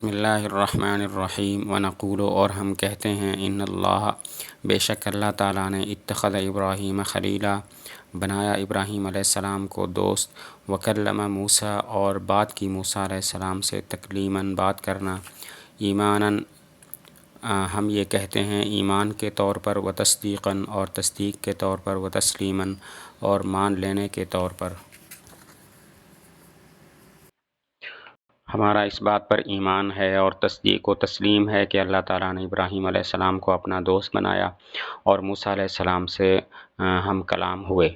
بسم اللہ الرحمن الرحیم ونقول، اور ہم کہتے ہیں، ان اللہ، بے شک اللہ تعالیٰ نے اتخذ ابراہیم خلیلا، بنایا ابراہیم علیہ السلام کو دوست، وکلم موسیٰ، اور بات کی موسیٰ علیہ السلام سے تکلیماً، بات کرنا، ایماناً، ہم یہ کہتے ہیں ایمان کے طور پر، و تصدیقاً، اور تصدیق کے طور پر، و تسلیماً، اور مان لینے کے طور پر۔ ہمارا اس بات پر ایمان ہے اور تصدیق و تسلیم ہے کہ اللہ تعالیٰ نے ابراہیم علیہ السلام کو اپنا دوست بنایا اور موسیٰ علیہ السلام سے ہم کلام ہوئے۔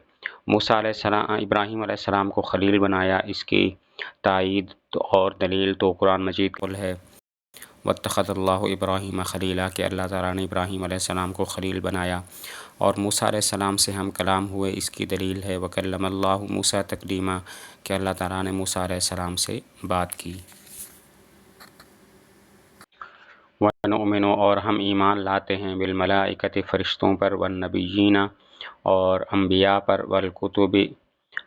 موسیٰ علیہ السلام ابراہیم علیہ السلام کو خلیل بنایا، اس کی تائید اور دلیل تو قرآن مجید کل ہے، واتخذ اللہ ابراہیم خلیلا، کہ اللہ تعالیٰ نے ابراہیم علیہ السلام کو خلیل بنایا اور موسیٰ علیہ السلام سے ہم کلام ہوئے، اس کی دلیل ہے وکلم اللہ موسیٰ تکلیما، کہ اللہ تعالیٰ نے موسیٰ علیہ السلام سے بات کی۔ وَنُؤْمِنُ، اور ہم ایمان لاتے ہیں، بالملائکۃ، فرشتوں پر، والنبیین، اور انبیاء پر، والکتب،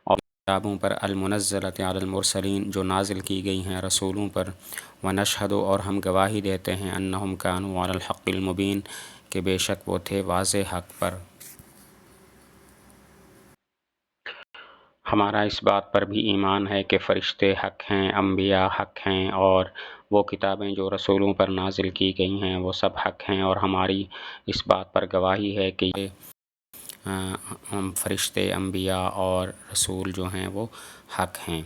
اور کتابوں پر، المنزلۃ علی المرسلین، جو نازل کی گئی ہیں رسولوں پر، ونشہد، اور ہم گواہی دیتے ہیں، انہم کانوا علی الحق المبین، کہ بے شک وہ تھے واضح حق پر۔ ہمارا اس بات پر بھی ایمان ہے کہ فرشتے حق ہیں، انبیاء حق ہیں، اور وہ کتابیں جو رسولوں پر نازل کی گئی ہیں وہ سب حق ہیں، اور ہماری اس بات پر گواہی ہے کہ یہ فرشتے، انبیاء اور رسول جو ہیں وہ حق ہیں۔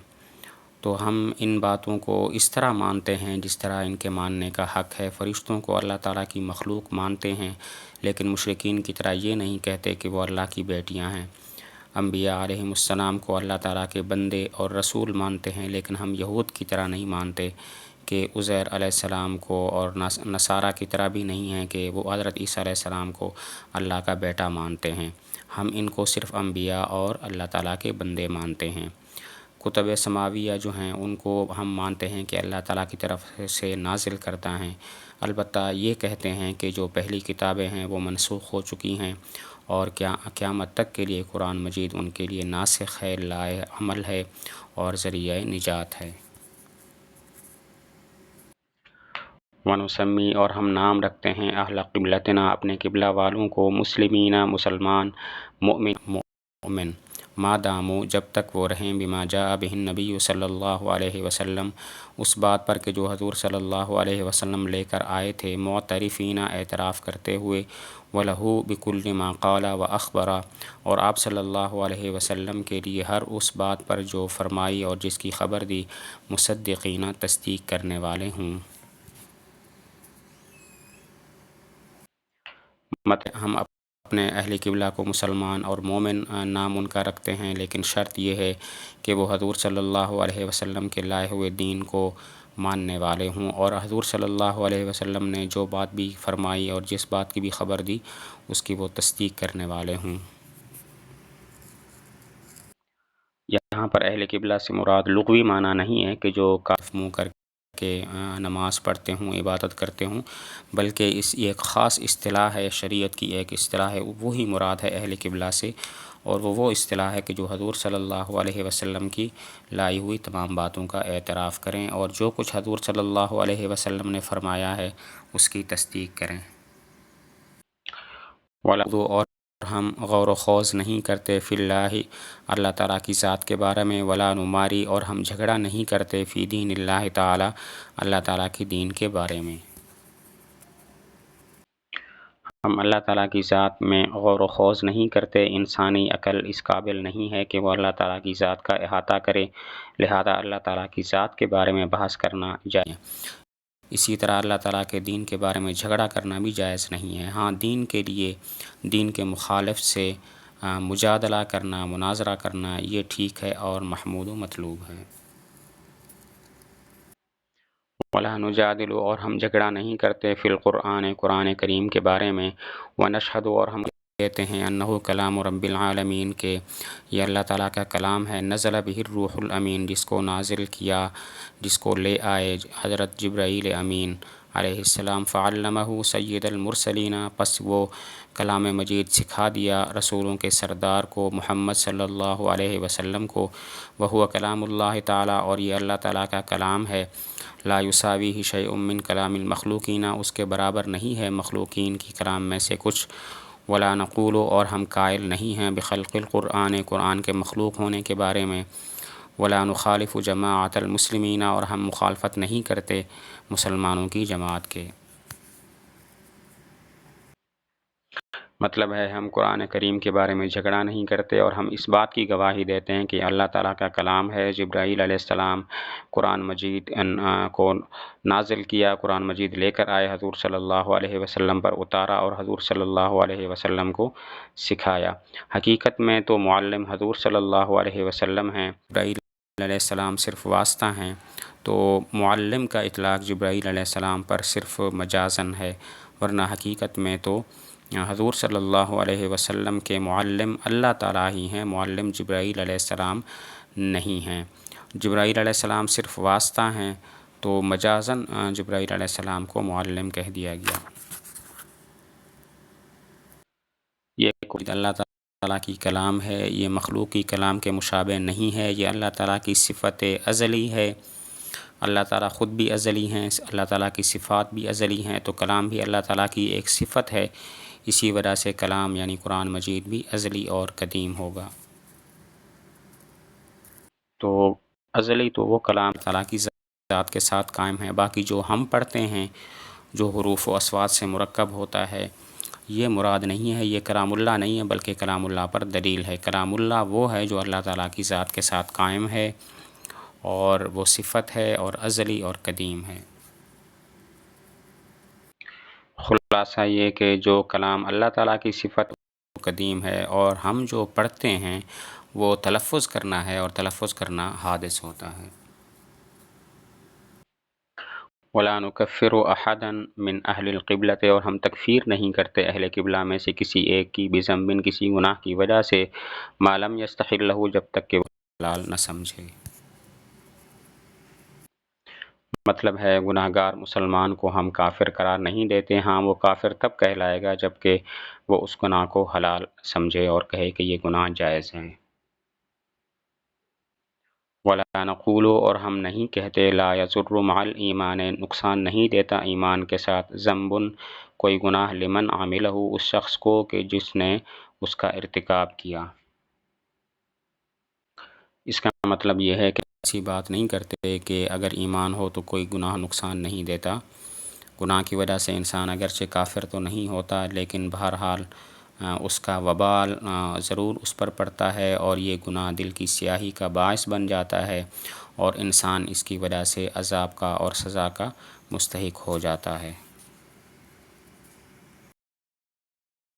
تو ہم ان باتوں کو اس طرح مانتے ہیں جس طرح ان کے ماننے کا حق ہے۔ فرشتوں کو اللہ تعالیٰ کی مخلوق مانتے ہیں، لیکن مشرکین کی طرح یہ نہیں کہتے کہ وہ اللہ کی بیٹیاں ہیں۔ انبیاء علیہم السلام کو اللہ تعالیٰ کے بندے اور رسول مانتے ہیں، لیکن ہم یہود کی طرح نہیں مانتے کہ عزیر علیہ السلام کو، اور نصارہ کی طرح بھی نہیں ہیں کہ وہ حضرت عیسیٰ علیہ السلام کو اللہ کا بیٹا مانتے ہیں۔ ہم ان کو صرف انبیاء اور اللہ تعالیٰ کے بندے مانتے ہیں۔ کتب سماویہ جو ہیں ان کو ہم مانتے ہیں کہ اللہ تعالیٰ کی طرف سے نازل کرتا ہیں، البتہ یہ کہتے ہیں کہ جو پہلی کتابیں ہیں وہ منسوخ ہو چکی ہیں، اور قیامت تک کے لیے قرآن مجید ان کے لیے ناسخ ہے، لائحہ عمل ہے اور ذریعہ نجات ہے۔ ونسمی، اور ہم نام رکھتے ہیں، اہل قبلتنا، اپنے قبلہ والوں کو، مسلمین، مسلمان، مومن، ما داموا، جب تک وہ رہیں، بما جاء بہ النبی صلی اللہ علیہ وسلم، اس بات پر کہ جو حضور صلی اللہ علیہ وسلم لے کر آئے تھے، معترفین، اعتراف کرتے ہوئے، وَلَهُ بِكُلِّ مَا قَالَ وَأَخْبَرَ، اور آپ صلی اللہ علیہ وسلم کے لیے ہر اس بات پر جو فرمائی اور جس کی خبر دی، مصدقین، تصدیق کرنے والے ہوں۔ ہم اپنے اہل قبلہ کو مسلمان اور مومن نام ان کا رکھتے ہیں، لیکن شرط یہ ہے کہ وہ حضور صلی اللہ علیہ وسلم کے لائے ہوئے دین کو ماننے والے ہوں، اور حضور صلی اللہ علیہ وسلم نے جو بات بھی فرمائی اور جس بات کی بھی خبر دی اس کی وہ تصدیق کرنے والے ہوں۔ یہاں پر اہل قبلہ سے مراد لغوی معنی نہیں ہے کہ جو کاف منہ کر کے نماز پڑھتے ہوں، عبادت کرتے ہوں، بلکہ یہ ایک خاص اصطلاح ہے، شریعت کی ایک اصطلاح ہے، وہی مراد ہے اہل قبلہ سے، اور وہ اصطلاح ہے کہ جو حضور صلی اللہ علیہ وسلم کی لائی ہوئی تمام باتوں کا اعتراف کریں، اور جو کچھ حضور صلی اللہ علیہ وسلم نے فرمایا ہے اس کی تصدیق کریں۔ اور ہم غور و خوض نہیں کرتے فی اللہ، اللہ تعالیٰ کی ذات کے بارے میں، ولا نماری، اور ہم جھگڑا نہیں کرتے فی دین اللہ تعالیٰ، اللہ تعالیٰ کی دین کے بارے میں۔ ہم اللہ تعالیٰ کی ذات میں غور و خوض نہیں کرتے، انسانی عقل اس قابل نہیں ہے کہ وہ اللہ تعالیٰ کی ذات کا احاطہ کرے، لہذا اللہ تعالیٰ کی ذات کے بارے میں بحث کرنا جائز۔ اسی طرح اللہ تعالیٰ کے دین کے بارے میں جھگڑا کرنا بھی جائز نہیں ہے۔ ہاں، دین کے لیے دین کے مخالف سے مجادلہ کرنا، مناظرہ کرنا، یہ ٹھیک ہے اور محمود و مطلوب ہے۔ وَلَا نُجَادِلُ، اور ہم جھگڑا نہیں کرتے، فی القرآن، قرآن کریم کے بارے میں، وَنَشْهَدُ، اور ہم کہتے ہیں، انہ کلام رب العالمین، کہ یہ اللہ تعالیٰ کا کلام ہے، نزل بہ الروح الامین، جس کو نازل کیا، جس کو لے آئے حضرت جبرائیل امین علیہ السلام فعلمہ سید المرسلین، پس وہ کلام مجید سکھا دیا رسولوں کے سردار کو، محمد صلی اللہ علیہ وسلم کو، وہو کلام اللہ تعالیٰ، اور یہ اللہ تعالیٰ کا کلام ہے، لا یساویہ شیء من کلام المخلوقین، اس کے برابر نہیں ہے مخلوقین کی کلام میں سے کچھ، ولا نقول، اور ہم قائل نہیں ہیں بخلق القرآن، قرآن کے مخلوق ہونے کے بارے میں، ولا نخالف جماعت المسلمین، اور ہم مخالفت نہیں کرتے مسلمانوں کی جماعت کے۔ مطلب ہے ہم قرآن کریم کے بارے میں جھگڑا نہیں کرتے، اور ہم اس بات کی گواہی دیتے ہیں کہ اللہ تعالیٰ کا کلام ہے۔ جبرائیل علیہ السلام قرآن مجید کو نازل کیا، قرآن مجید لے کر آئے، حضور صلی اللہ علیہ وسلم پر اتارا، اور حضور صلی اللہ علیہ وسلم کو سکھایا۔ حقیقت میں تو معلم حضور صلی اللہ علیہ وسلم ہیں، جبرائیل علیہ السلام صرف واسطہ ہیں، تو معلم کا اطلاق جبرائیل علیہ السلام پر صرف مجازن ہے، ورنہ حقیقت میں تو حضور صلی اللہ علیہ وسلم کے معلم اللہ تعالیٰ ہی ہیں، معلم جبرائیل علیہ السلام نہیں ہیں۔ جبرائیل علیہ السلام صرف واسطہ ہیں، تو مجازن جبرائیل علیہ السلام کو معلم کہہ دیا گیا۔ یہ کوئی اللہ تعالیٰ کی کلام ہے، یہ مخلوقی کلام کے مشابہ نہیں ہے، یہ اللہ تعالیٰ کی صفت ازلی ہے۔ اللہ تعالیٰ خود بھی ازلی ہیں، اللہ تعالیٰ کی صفات بھی ازلی ہیں، تو کلام بھی اللہ تعالیٰ کی ایک صفت ہے، اسی وجہ سے کلام یعنی قرآن مجید بھی ازلی اور قدیم ہوگا۔ تو ازلی تو وہ کلام اللہ تعالیٰ کی ذات کے ساتھ قائم ہے، باقی جو ہم پڑھتے ہیں، جو حروف و اصوات سے مرکب ہوتا ہے، یہ مراد نہیں ہے، یہ کلام اللہ نہیں ہے، بلکہ کلام اللہ پر دلیل ہے۔ کلام اللہ وہ ہے جو اللہ تعالیٰ کی ذات کے ساتھ قائم ہے، اور وہ صفت ہے، اور ازلی اور قدیم ہے۔ خلاصہ یہ کہ جو کلام اللہ تعالیٰ کی صفت قدیم ہے، اور ہم جو پڑھتے ہیں وہ تلفظ کرنا ہے، اور تلفظ کرنا حادث ہوتا ہے۔ وَلَا نُكَفِّرُ أَحَدًا مِّنْ أَهْلِ الْقِبْلَةِ، اور ہم تکفیر نہیں کرتے اہل قبلہ میں سے کسی ایک کی، بذنب، کسی گناہ کی وجہ سے، ما لم يستحلہ، جب تک کہ وہ حلال نہ سمجھے۔ مطلب ہے گناہ گار مسلمان کو ہم کافر قرار نہیں دیتے، ہاں وہ کافر تب کہلائے گا جب کہ وہ اس گناہ کو حلال سمجھے اور کہے کہ یہ گناہ جائز ہے۔ وَلَا نَقُولُ، اور ہم نہیں کہتے، لا يَضُرُّ مَعَ الْإِيمَانِ، نقصان نہیں دیتا ایمان کے ساتھ، ذنب، کوئی گناہ، لمن عملہ، اس شخص کو کہ جس نے اس کا ارتکاب کیا۔ اس کا مطلب یہ ہے کہ ایسی بات نہیں کرتے کہ اگر ایمان ہو تو کوئی گناہ نقصان نہیں دیتا، گناہ کی وجہ سے انسان اگرچہ کافر تو نہیں ہوتا، لیکن بہرحال اس کا وبال ضرور اس پر پڑتا ہے، اور یہ گناہ دل کی سیاہی کا باعث بن جاتا ہے، اور انسان اس کی وجہ سے عذاب کا اور سزا کا مستحق ہو جاتا ہے۔